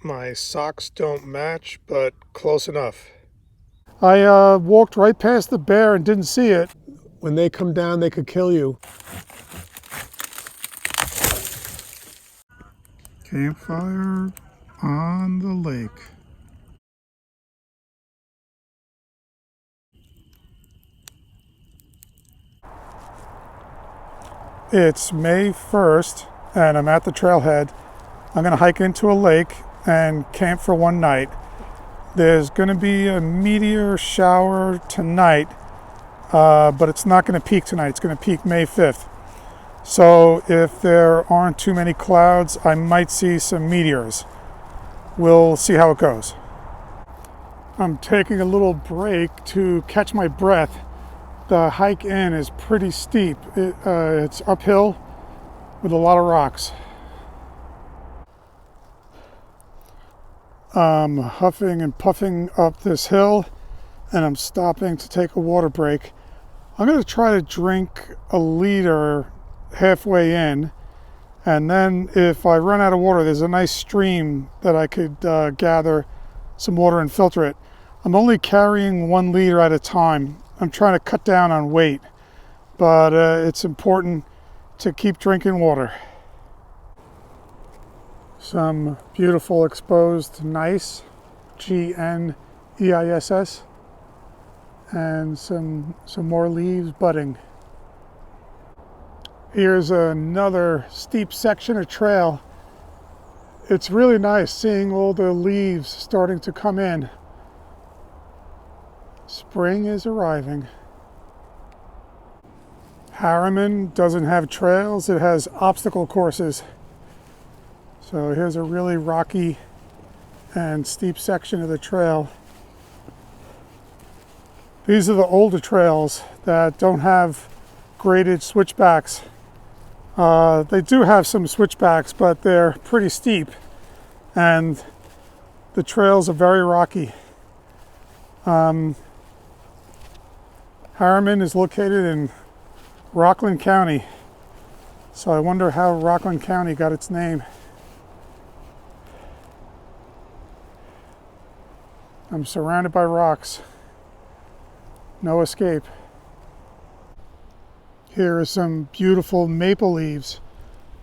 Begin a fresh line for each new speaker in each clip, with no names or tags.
My socks don't match, but close enough. I walked right past the bear and didn't see it. When they come down, they could kill you. Campfire on the lake. It's May 1st, and I'm at the trailhead. I'm going to hike into a lake and camp for one night. There's going to be a meteor shower tonight, but it's not going to peak tonight. It's going to peak May 5th. So if there aren't too many clouds, I might see some meteors. We'll see how it goes. I'm taking a little break to catch my breath. The hike in is pretty steep. It's uphill with a lot of rocks. I'm huffing and puffing up this hill, and I'm stopping to take a water break. I'm going to try to drink a liter halfway in, and then if I run out of water, there's a nice stream that I could gather some water and filter it. I'm only carrying 1 liter at a time. I'm trying to cut down on weight, but it's important to keep drinking water. Some beautiful exposed gneiss, Gneiss, and some more leaves budding. Here's another steep section of trail. It's really nice seeing all the leaves starting to come in. Spring is arriving. Harriman doesn't have trails, it has obstacle courses. So here's a really rocky and steep section of the trail. These are the older trails that don't have graded switchbacks. They do have some switchbacks, but they're pretty steep, and the trails are very rocky. Harriman is located in Rockland County, so I wonder how Rockland County got its name. I'm surrounded by rocks. No escape. Here are some beautiful maple leaves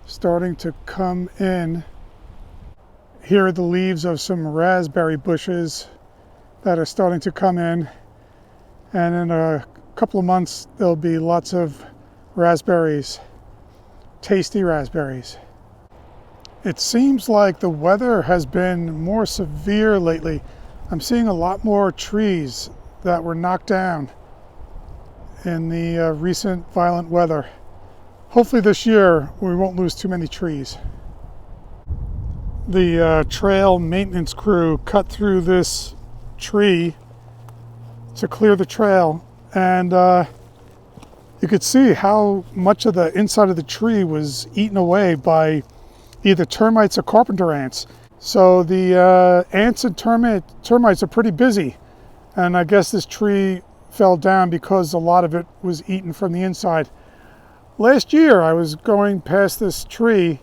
starting to come in. Here are the leaves of some raspberry bushes that are starting to come in. And in a couple of months, there'll be lots of raspberries, tasty raspberries. It seems like the weather has been more severe lately. I'm seeing a lot more trees that were knocked down in the recent violent weather. Hopefully this year we won't lose too many trees. The trail maintenance crew cut through this tree to clear the trail, and you could see how much of the inside of the tree was eaten away by either termites or carpenter ants. So the ants and termites are pretty busy, and I guess this tree fell down because a lot of it was eaten from the inside. Last year I was going past this tree,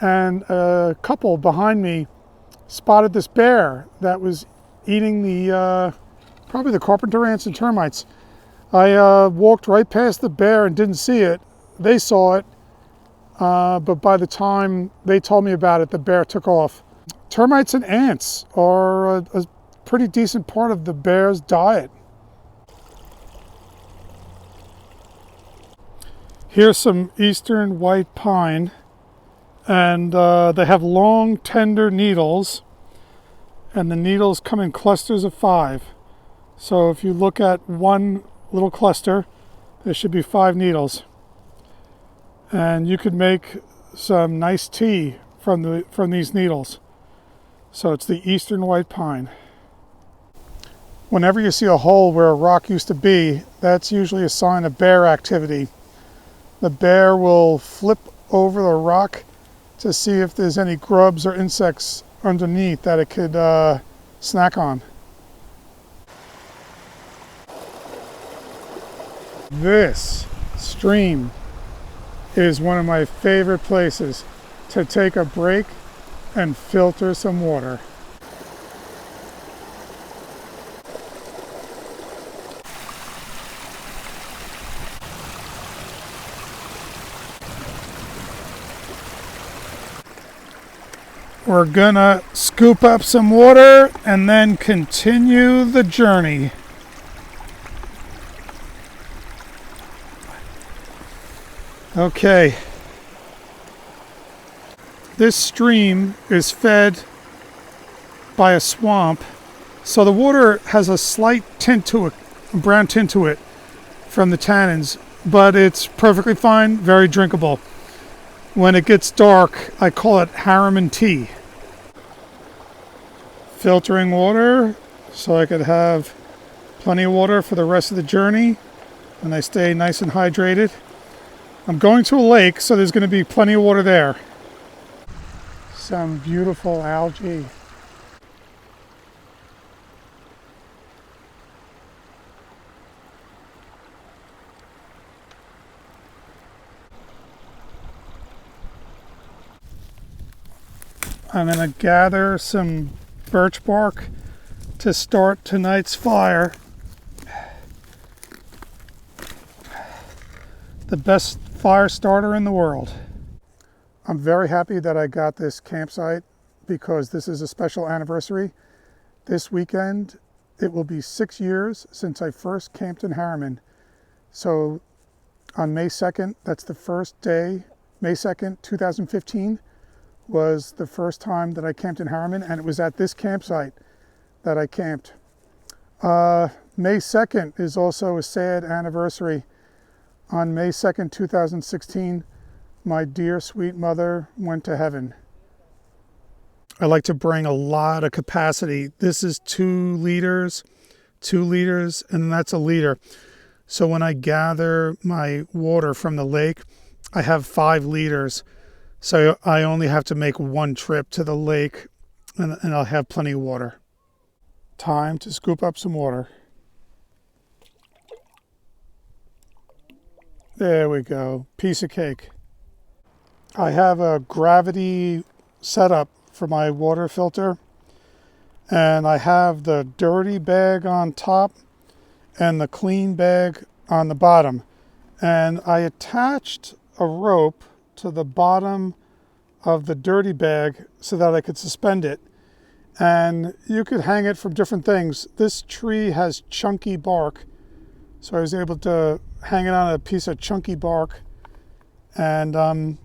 and a couple behind me spotted this bear that was eating the probably the carpenter ants and termites. I walked right past the bear and didn't see it. They saw it, but by the time they told me about it, the bear took off. Termites and ants are a pretty decent part of the bear's diet. Here's some Eastern white pine, and they have long, tender needles, and the needles come in clusters of 5. So if you look at one little cluster, there should be 5 needles. And you could make some nice tea from these needles. So it's the Eastern white pine. Whenever you see a hole where a rock used to be, that's usually a sign of bear activity. The bear will flip over the rock to see if there's any grubs or insects underneath that it could snack on. This stream is one of my favorite places to take a break and filter some water. We're gonna scoop up some water and then continue the journey. Okay. This stream is fed by a swamp, so the water has a slight tint to it, a brown tint to it from the tannins, but it's perfectly fine, very drinkable. When it gets dark, I call it Harriman tea. Filtering water so I could have plenty of water for the rest of the journey and I stay nice and hydrated. I'm going to a lake, so there's going to be plenty of water there. Some beautiful algae. I'm going to gather some birch bark to start tonight's fire. The best fire starter in the world. I'm very happy that I got this campsite because this is a special anniversary. This weekend, it will be 6 years since I first camped in Harriman. So on May 2nd, that's the first day, May 2nd, 2015, was the first time that I camped in Harriman, and it was at this campsite that I camped. May 2nd is also a sad anniversary. On May 2nd, 2016, my dear sweet mother went to heaven. I like to bring a lot of capacity. This is 2 liters, and that's a liter. So when I gather my water from the lake, I have 5 liters. So I only have to make 1 trip to the lake and I'll have plenty of water. Time to scoop up some water. There we go, piece of cake. I have a gravity setup for my water filter, and I have the dirty bag on top and the clean bag on the bottom. And I attached a rope to the bottom of the dirty bag so that I could suspend it. And you could hang it from different things. This tree has chunky bark, so I was able to hang it on a piece of chunky bark and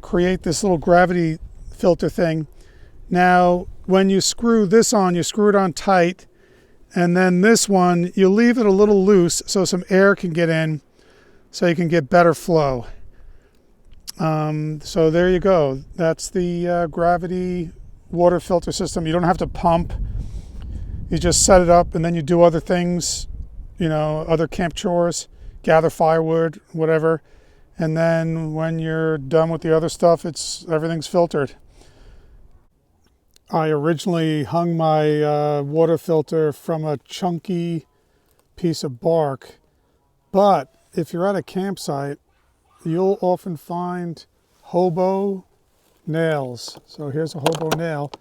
create this little gravity filter thing. Now, when you screw this on, you screw it on tight, and then this one, you leave it a little loose so some air can get in so you can get better flow. So there you go. That's the gravity water filter system. You don't have to pump. You just set it up and then you do other things, you know, other camp chores, gather firewood, whatever. And then when you're done with the other stuff, everything's filtered. I originally hung my water filter from a chunky piece of bark, but if you're at a campsite, you'll often find hobo nails. So here's a hobo nail.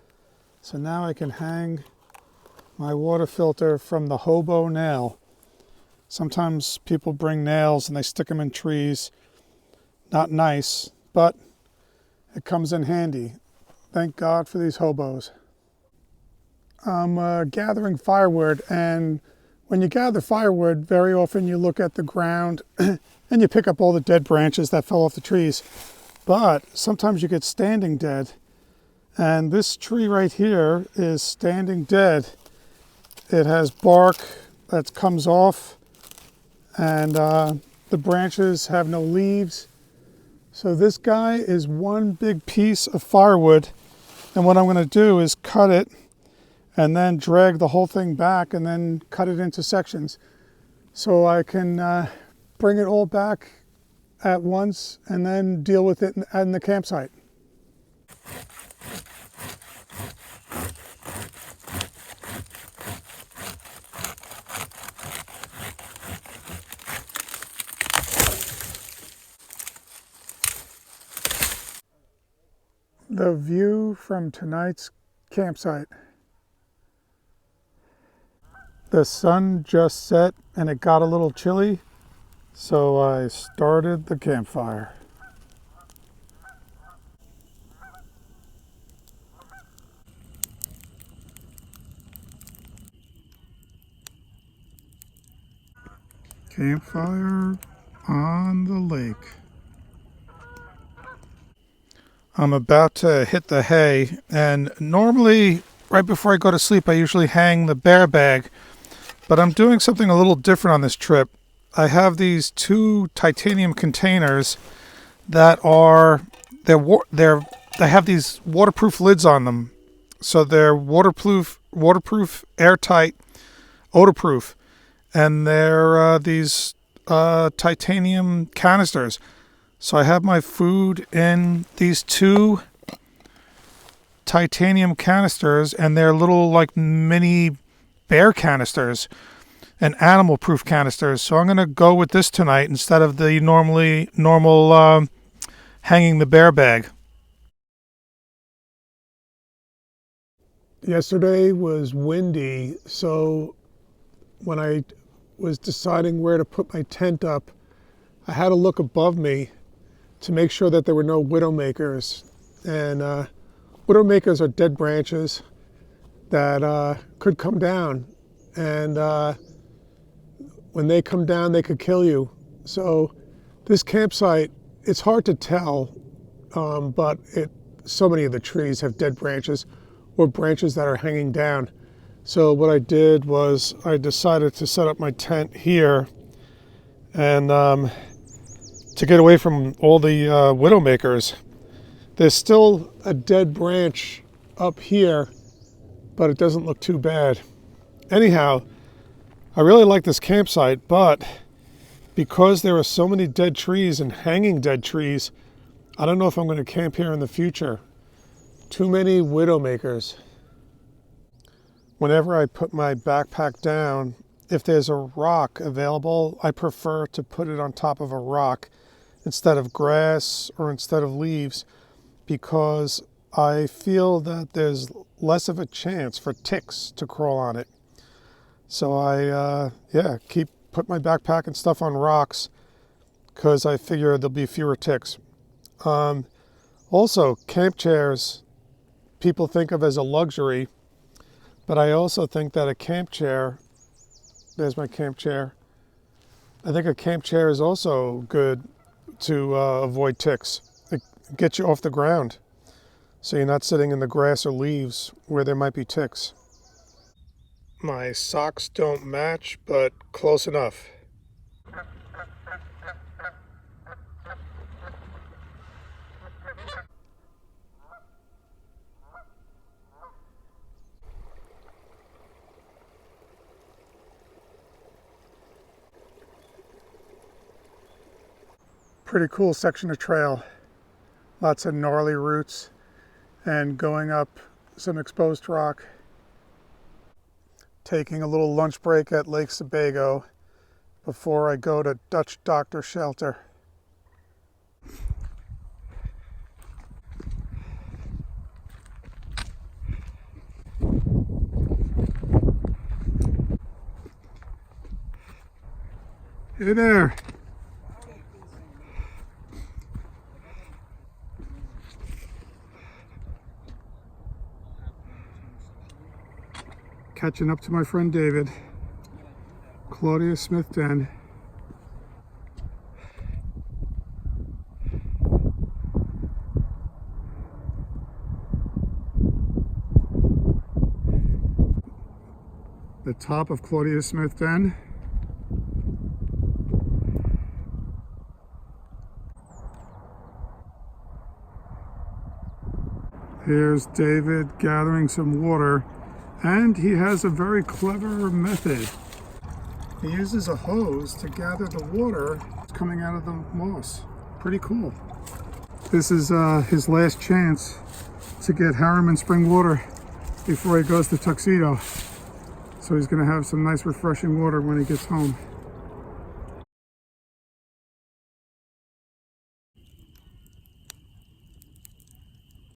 So now I can hang my water filter from the hobo nail. Sometimes people bring nails and they stick them in trees. Not nice, but it comes in handy. Thank God for these hobos. I'm gathering firewood, and when you gather firewood, very often you look at the ground and you pick up all the dead branches that fell off the trees. But sometimes you get standing dead. And this tree right here is standing dead. It has bark that comes off, and the branches have no leaves. So this guy is one big piece of firewood. And what I'm going to do is cut it and then drag the whole thing back and then cut it into sections. So I can bring it all back at once and then deal with it in the campsite. The view from tonight's campsite. The sun just set and it got a little chilly, so I started the campfire. Campfire on the lake. I'm about to hit the hay, and normally right before I go to sleep I usually hang the bear bag, but I'm doing something a little different on this trip. I have these 2 titanium containers that are they have these waterproof lids on them, so they're waterproof, airtight, odorproof, and they're these titanium canisters. So I have my food in these 2 titanium canisters, and they're little like mini bear canisters and animal proof canisters. So I'm going to go with this tonight instead of the normal hanging the bear bag. Yesterday was windy, so when I was deciding where to put my tent up, I had to look above me to make sure that there were no widowmakers. And widowmakers are dead branches that could come down, and when they come down they could kill you. So this campsite, it's hard to tell, but so many of the trees have dead branches or branches that are hanging down. So what I did was I decided to set up my tent here, and to get away from all the widowmakers. There's still a dead branch up here, but it doesn't look too bad. Anyhow, I really like this campsite, but because there are so many dead trees and hanging dead trees, I don't know if I'm going to camp here in the future. Too many widowmakers. Whenever I put my backpack down, if there's a rock available, I prefer to put it on top of a rock instead of grass or instead of leaves, because I feel that there's less of a chance for ticks to crawl on it. So I put my backpack and stuff on rocks, because I figure there'll be fewer ticks. Also, camp chairs people think of as a luxury, but I also think that a camp chair, there's my camp chair, I think a camp chair is also good to avoid ticks. It gets you off the ground, so you're not sitting in the grass or leaves where there might be ticks. My socks don't match, but close enough. Pretty cool section of trail. Lots of gnarly roots and going up some exposed rock. Taking a little lunch break at Lake Sebago before I go to Dutch Doctor Shelter. Hey there. Catching up to my friend David. Claudia Smith Den. The top of Claudia Smith Den. Here's David gathering some water, and he has a very clever method. He uses a hose to gather the water coming out of the moss. Pretty cool. This is his last chance to get Harriman spring water before he goes to Tuxedo. So he's going to have some nice refreshing water when he gets home.